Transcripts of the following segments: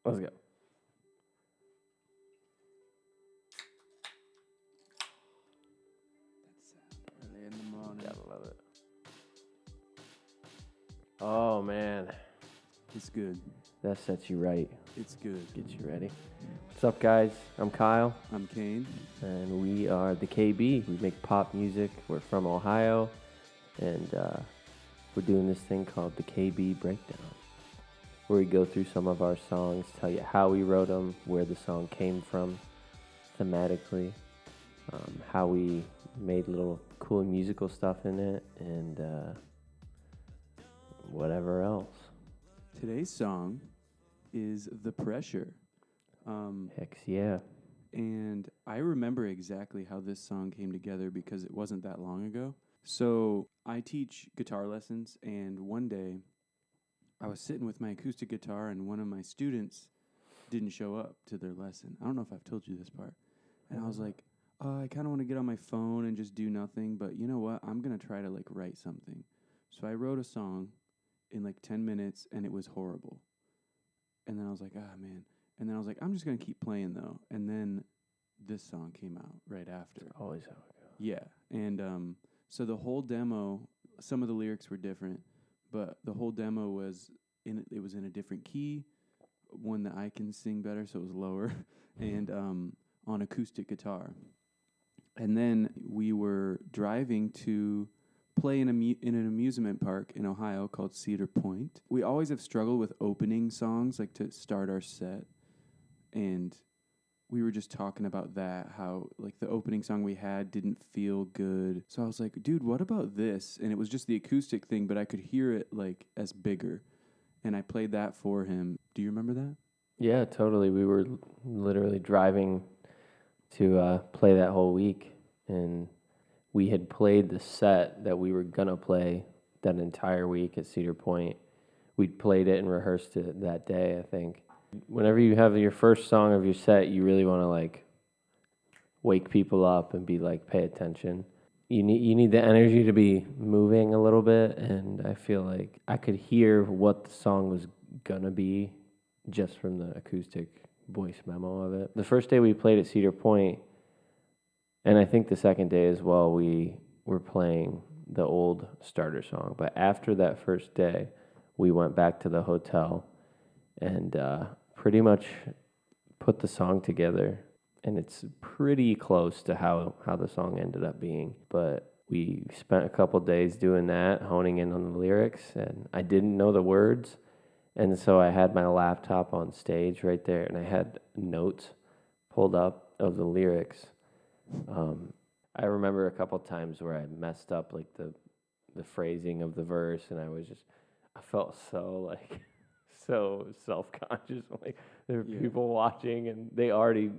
Let's go. Early in the morning. Gotta love it. Oh, man. It's good. That sets you right. It's good. Gets you ready. What's up, guys? I'm Kyle, I'm Kane. and we are the KB. We make pop music. We're from Ohio, and we're doing this thing called the KB Breakdown, where we go through some of our songs, tell you how we wrote them, where the song came from thematically, how we made little cool musical stuff in it, and whatever else. Today's song is The Pressure. Heck yeah. And I remember exactly how this song came together because it wasn't that long ago. So I teach guitar lessons, and one day I was sitting with my acoustic guitar, and one of my students didn't show up to their lesson. I don't know if I've told you this part. And I was like, I kind of want to get on my phone and just do nothing, but you know what? I'm going to try to write something. So I wrote a song in 10 minutes, and it was horrible. And then I was like, man. And then I was like, I'm just going to keep playing, though. And then this song came out right after. That's always how it goes. Yeah. And so the whole demo, some of the lyrics were different, but the whole demo was in a different key, one that I can sing better, so it was lower, and on acoustic guitar. And then we were driving to play in an amusement park in Ohio called Cedar Point. We always have struggled with opening songs, to start our set. And we were just talking about that, how the opening song we had didn't feel good. So I was like, dude, what about this? And it was just the acoustic thing, but I could hear it as bigger. And I played that for him. Do you remember that? Yeah, totally. We were literally driving to play that whole week, and we had played the set that we were going to play that entire week at Cedar Point. We'd played it and rehearsed it that day, I think. Whenever you have your first song of your set, you really want to wake people up and be pay attention. You need the energy to be moving a little bit, and I feel like I could hear what the song was gonna be just from the acoustic voice memo of it. The first day we played at Cedar Point, and I think the second day as well, we were playing the old starter song. But after that first day, we went back to the hotel and pretty much put the song together. And it's pretty close to how the song ended up being. But we spent a couple days doing that, honing in on the lyrics. And I didn't know the words. And so I had my laptop on stage right there, and I had notes pulled up of the lyrics. I remember a couple times where I messed up the phrasing of the verse, and I felt so so self-conscious. There are people watching, and they already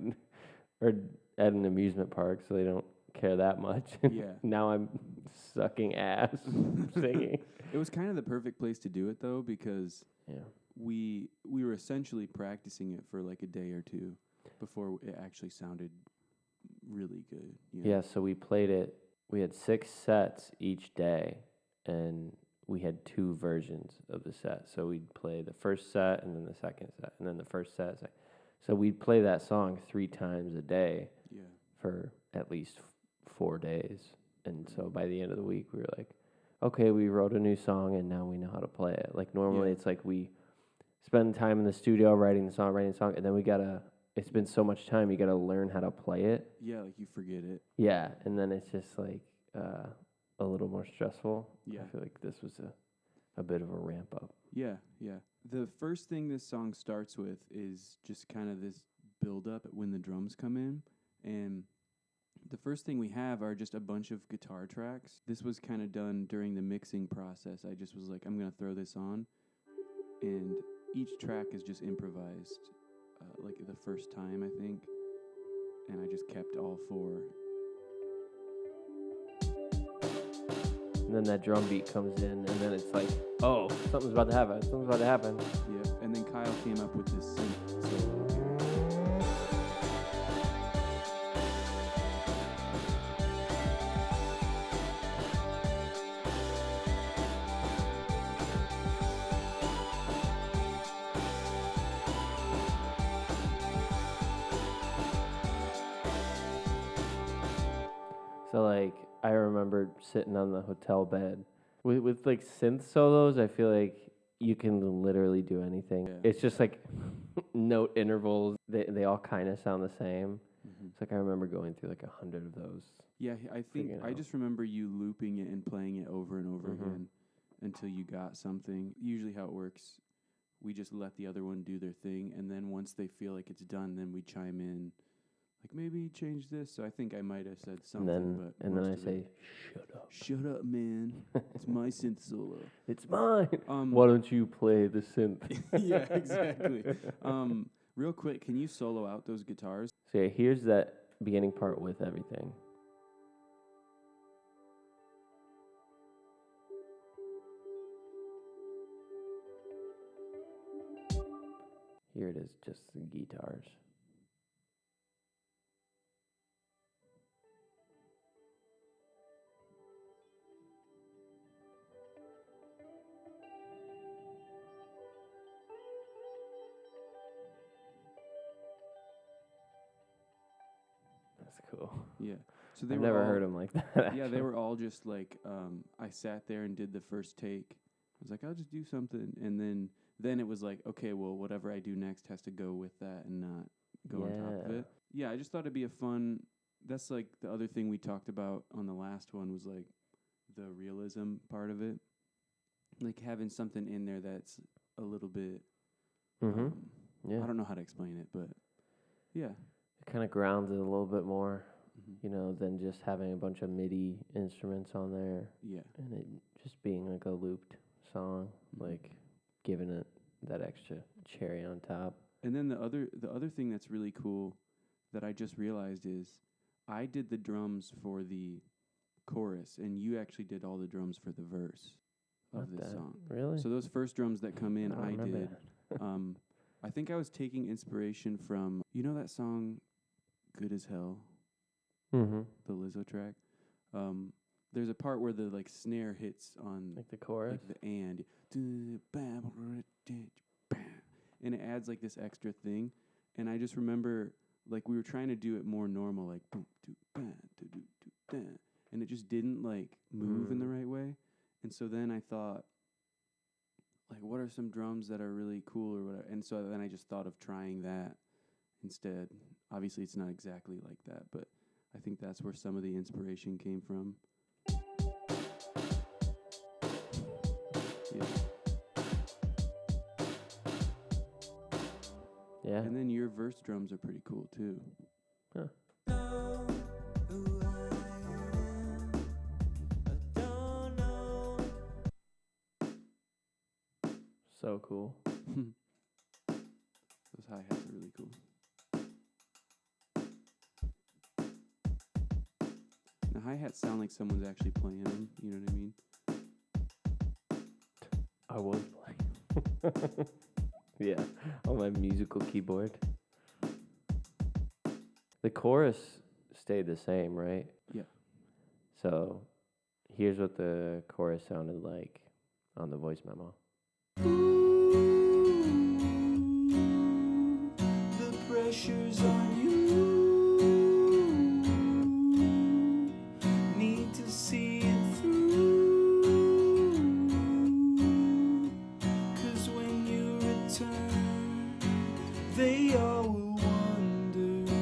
are at an amusement park, so they don't care that much. Yeah. Now I'm sucking ass singing. It was kind of the perfect place to do it, though, because Yeah. we were essentially practicing it for a day or two before it actually sounded really good. Yeah, so we played it. We had 6 sets each day, and we had 2 versions of the set. So we'd play the first set, and then the second set, and then the first set. So we'd play that song 3 times a day for at least 4 days. And so by the end of the week, we were like, okay, we wrote a new song, and now we know how to play it. Normally it's we spend time in the studio writing the song, and then it's been so much time, you got to learn how to play it. Yeah, you forget it. Yeah, and then it's just a little more stressful. Yeah. I feel like this was a bit of a ramp up. Yeah. The first thing this song starts with is just kind of this build up when the drums come in. And the first thing we have are just a bunch of guitar tracks. This was kind of done during the mixing process. I just was like, I'm going to throw this on. And each track is just improvised, the first time, I think. And I just kept all 4. And then that drum beat comes in, and then it's oh, something's about to happen. Yeah, and then Kyle came up with this synth solo here. So like I remember sitting on the hotel bed with like synth solos. I feel like you can literally do anything. Yeah. It's just like note intervals. They all kind of sound the same. It's like I remember going through like 100 of those. Yeah, I think Figuring I out. just remember you looping it and playing it over and over again until you got something. Usually how it works, we just let the other one do their thing, and then once they feel like it's done, then we chime in, like maybe change this. So I think I might have said something, but And then I most of it- say, "Shut up! "Shut up, man! It's my synth solo." It's mine. Why don't you play the synth?" Yeah, exactly. Real quick, can you solo out those guitars? So yeah, here's that beginning part with everything. Here it is, just the guitars. That's cool. Yeah. So they I've were never all, heard them like that. Yeah, they actually. were all just like I sat there and did the first take. I was like, I'll just do something, and then it was like, okay, well, whatever I do next has to go with that and not go on top of Yeah. it. Yeah, I just thought it'd be a fun. That's like the other thing we talked about on the last one was like the realism part of it, like having something in there that's a little bit. Yeah. I don't know how to explain it, but yeah. It kind of grounds it a little bit more, Mm-hmm. than just having a bunch of MIDI instruments on there Yeah. and it just being like a looped song, like giving it that extra cherry on top. And then the other thing that's really cool that I just realized is I did the drums for the chorus and you actually did all the drums for the verse of Not this that. song. Really? So those first drums that come in I don't I remember did. I think I was taking inspiration from that song Good as Hell, Mm-hmm. the Lizzo track. There's a part where the like snare hits on Like the chorus? like the and it adds like this extra thing, and I just remember like we were trying to do it more normal, like boom, doo, ba, doo, doo, doo, da, and it just didn't like move in the right way, and so then I thought, like, what are some drums that are really cool or whatever, and so then I just thought of trying that instead. Obviously, it's not exactly like that, but I think that's where some of the inspiration came from. Yeah. Yeah. And then your verse drums are pretty cool too. Huh. So cool. Those hi-hats are really cool. The hi-hats sound like someone's actually playing them, you know what I mean? I was playing. Yeah, on my musical keyboard. The chorus stayed the same, right? Yeah. So here's what the chorus sounded like on the voice memo. The pressure's on you. Need to see it through. 'Cause when you return, they all will wonder.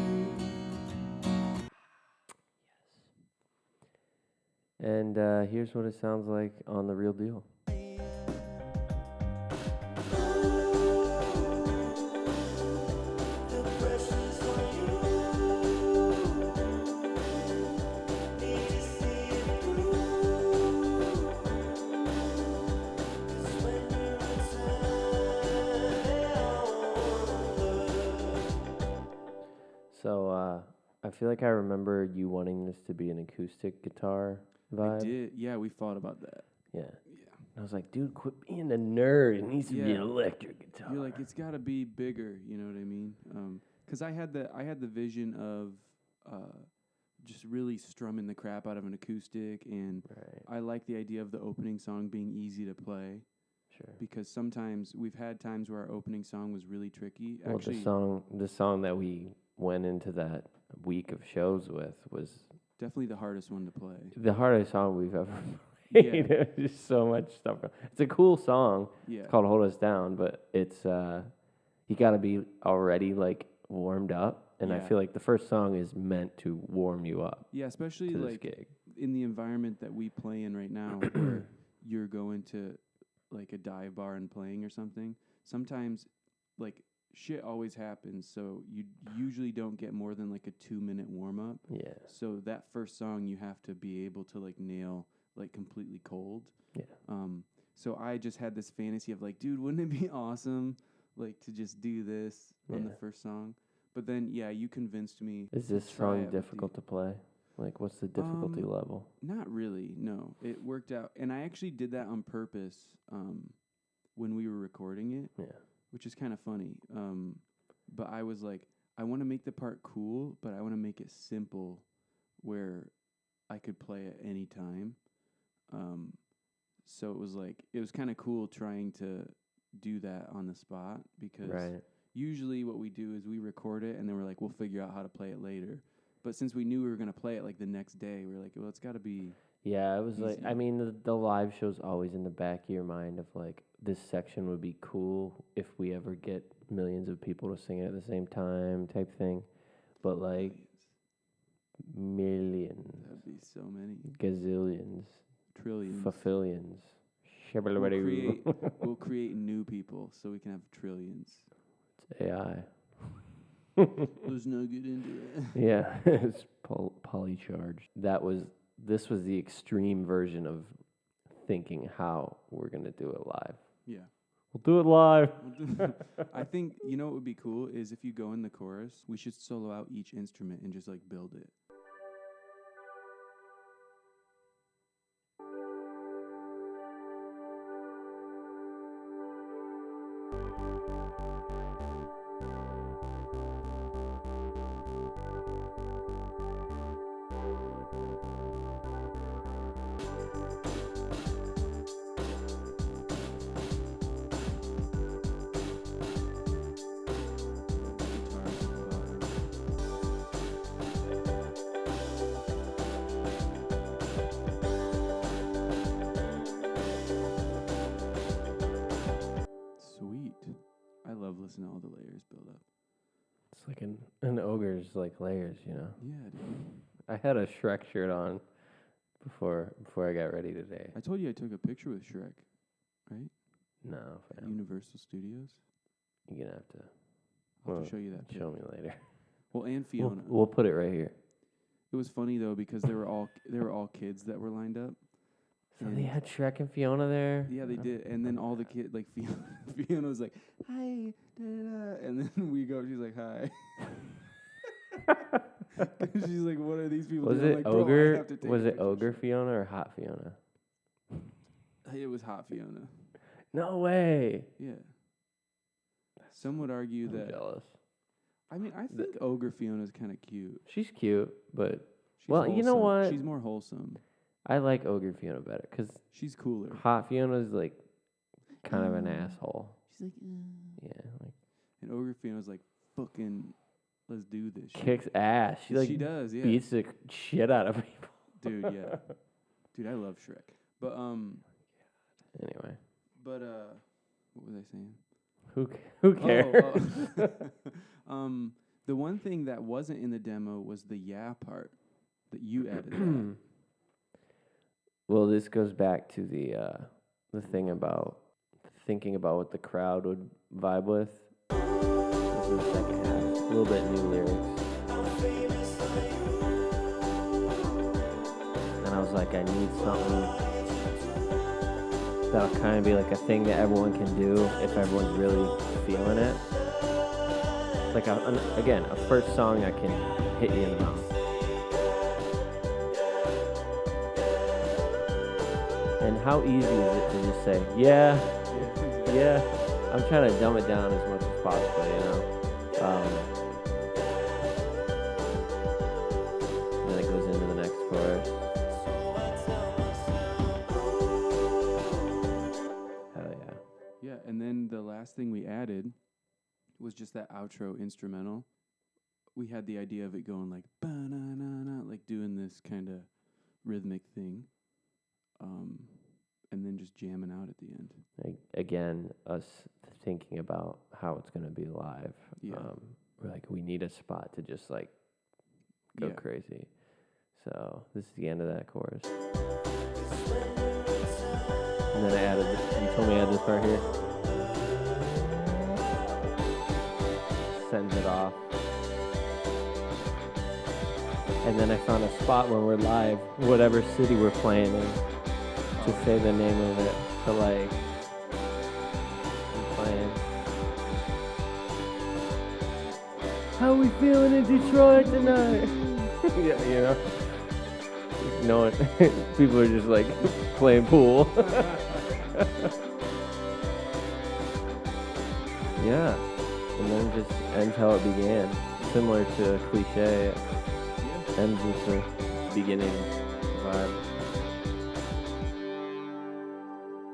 And here's what it sounds like on the real deal. The pressure's on you. Need to see it through. 'Cause when you return, they all wonder. So I feel like I remember you wanting this to be an acoustic guitar vibe. I did. Yeah, we fought about that. Yeah. Yeah. I was like, dude, quit being a nerd. It needs to be an Yeah. electric guitar. You're like, it's got to be bigger, you know what I mean? Because I had the vision of just really strumming the crap out of an acoustic, and Right. I like the idea of the opening song being easy to play. Sure. Because sometimes we've had times where our opening song was really tricky. Well, Actually, the song that we went into that week of shows with was Definitely the hardest one to play. The hardest song we've ever Yeah. played. There's just so much stuff. It's a cool song. Yeah. It's called "Hold Us Down," but it's you got to be already like warmed up, and I Yeah. feel like the first song is meant to warm you up Yeah, especially to this like gig. in the environment that we play in right now, where you're going to like a dive bar and playing or something. Sometimes, like shit always happens, so you usually don't get more than like a 2-minute warm up. Yeah, So that first song you have to be able to like nail like completely cold. yeah. So I just had this fantasy of like, dude, wouldn't it be awesome like to just do this on the Yeah. first song? But then yeah, you convinced me. Is to this try it song with the- difficult to play? Like, what's the difficulty level? Not really, no. It worked out. And I actually did that on purpose when we were recording it, Yeah, which is kind of funny. But I was like, I want to make the part cool, but I want to make it simple where I could play at any time. So it was like, it was kind of cool trying to do that on the spot because right. usually what we do is we record it and then we're like, we'll figure out how to play it later. But since we knew we were going to play it like the next day, we were like, well, it's got to be. Yeah, it was like, I Easy. mean, the live show's always in the back of your mind of like, this section would be cool if we ever get millions of people to sing it at the same time type thing. But like, millions, That'd be so many. gazillions, Trillions. fulfillions. We'll create new people so we can have trillions. It's AI. Let's not get into it. Yeah, it's polycharged. This was the extreme version of thinking how we're gonna do it live. Yeah. We'll do it live. I think, you know what would be cool is if you go in the chorus, we should solo out each instrument and just like build it. Guitars at the bottom. Sweet. I love listening to all the layers build up. It's like an ogre's like layers, you know. Yeah, dude. I had a Shrek shirt on before I got ready today. I told you I took a picture with Shrek, right? No, At fam. Universal Studios. You're gonna have to I'll have Well, to show you that. show me later. Well, and We'll, Fiona. we'll put it right here. It was funny though because they were all kids that were lined up. So And they had Shrek and Fiona there. yeah, they did. And then all the kids, like Fiona was like, "Hi," da-da-da. And then we go. She's like, "Hi." She's like, "What are these people?" Was doing? I'm it like, "Bro, I ogre? have to take Was a it picture." ogre Fiona or hot Fiona? It was hot Fiona. No way. Yeah. Some would argue I'm that. jealous. I mean, I think ogre Fiona's kind of cute. She's cute, but She's Well, you know wholesome. what? She's more wholesome. I like ogre Fiona better because She's cooler. hot Fiona's like kind of an asshole. She's like, Yeah, like and ogre Fiona's like, fucking, let's do this. shit." kicks ass. She like she does, yeah. beats the shit out of people. Dude, yeah. Dude, I love Shrek. But Anyway, what was I saying? who cares? The one thing that wasn't in the demo was the yeah part that you added. That. Well, this goes back to the thing about thinking about what the crowd would vibe with. This is the second half. A little bit new lyrics. And I was like, I need something that'll kind of be like a thing that everyone can do if everyone's really feeling it. Like, again, a first song that can hit you in the mouth. And how easy is it to just say, yeah, yeah. I'm trying to dumb it down as much as possible, you know. And then it goes into the next chorus. Hell yeah. Yeah, and then the last thing we added was just that outro instrumental, we had the idea of it going like ba-na-na-na, like doing this kind of rhythmic thing, and then just jamming out at the end. Again, us thinking about how it's gonna be live. Yeah. We're like, we need a spot to just like go Yeah. crazy. So this is the end of that chorus. And then I added this, you told me I had this part here. Sends it off. And then I found a spot when we're live, whatever city we're playing in, to say the name of it. So like, I'm playing. How we feeling in Detroit tonight? Yeah, you know. No one, people are just like playing pool. Yeah, and then it just ends how it began. Similar to Cliche, Yeah. ends with the beginning vibe.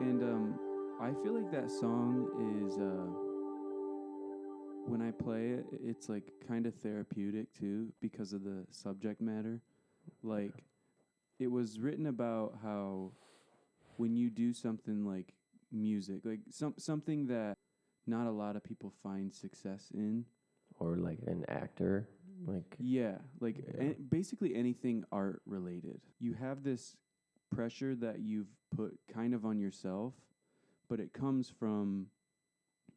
And I feel like that song is when I play it, it's like kind of therapeutic too because of the subject matter. Like it was written about how when you do something like music, like something that not a lot of people find success in. Or like an actor, like Yeah, like Yeah. basically anything art related. You have this pressure that you've put kind of on yourself, but it comes from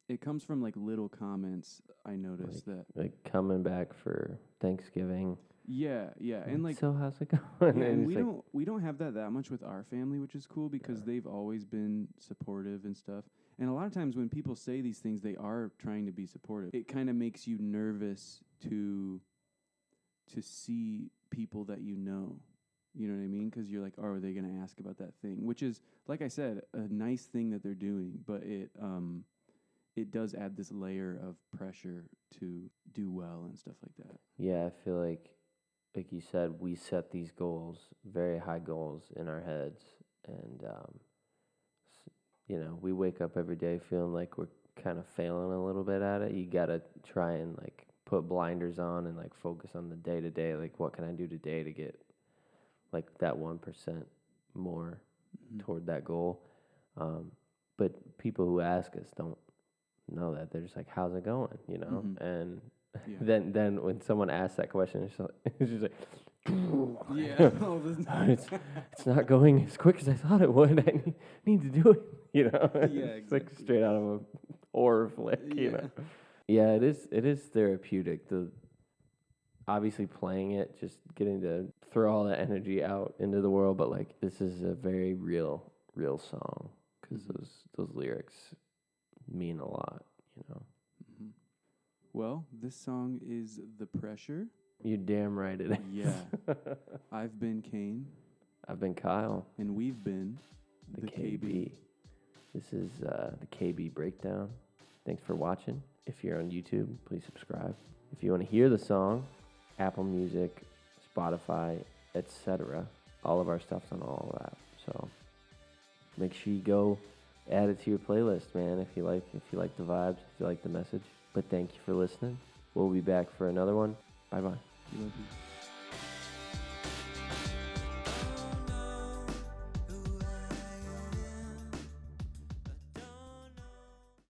like little comments I noticed that. like coming back for Thanksgiving. Yeah, and like so how's it going? yeah, and it's like, we don't have that much with our family, which is cool because they've always been supportive and stuff. And a lot of times when people say these things, they are trying to be supportive. It kind of makes you nervous to see people that you know. You know what I mean? Because you're like, oh, are they going to ask about that thing? Which is, like I said, a nice thing that they're doing, but it does add this layer of pressure to do well and stuff like that. yeah, I feel like you said, we set these goals, very high goals in our heads, and you know, we wake up every day feeling like we're kind of failing a little bit at it. You gotta try and like put blinders on and like focus on the day to day. Like, what can I do today to get like that 1% more toward that goal? But people who ask us don't know that. They're just like, "How's it going?" You know, and Yeah. then when someone asks that question, it's just like, Yeah. it's not going as quick as I thought it would. I need to do it. You know, Yeah, it's like exactly. straight out of a horror flick. You know, yeah, it is therapeutic. The obviously playing it, just getting to throw all that energy out into the world. But like, this is a very real song because those lyrics mean a lot. You know. Well, this song is The Pressure. You're damn right it is. Yeah. I've been Kane, I've been Kyle, and we've been the KB. This is the KB Breakdown. Thanks for watching. If you're on YouTube, please subscribe. If you want to hear the song, Apple Music, Spotify, etc. All of our stuff's on all of that. So make sure you go add it to your playlist, man, if you like the vibes, if you like the message. But thank you for listening. We'll be back for another one. Bye-bye. Love you.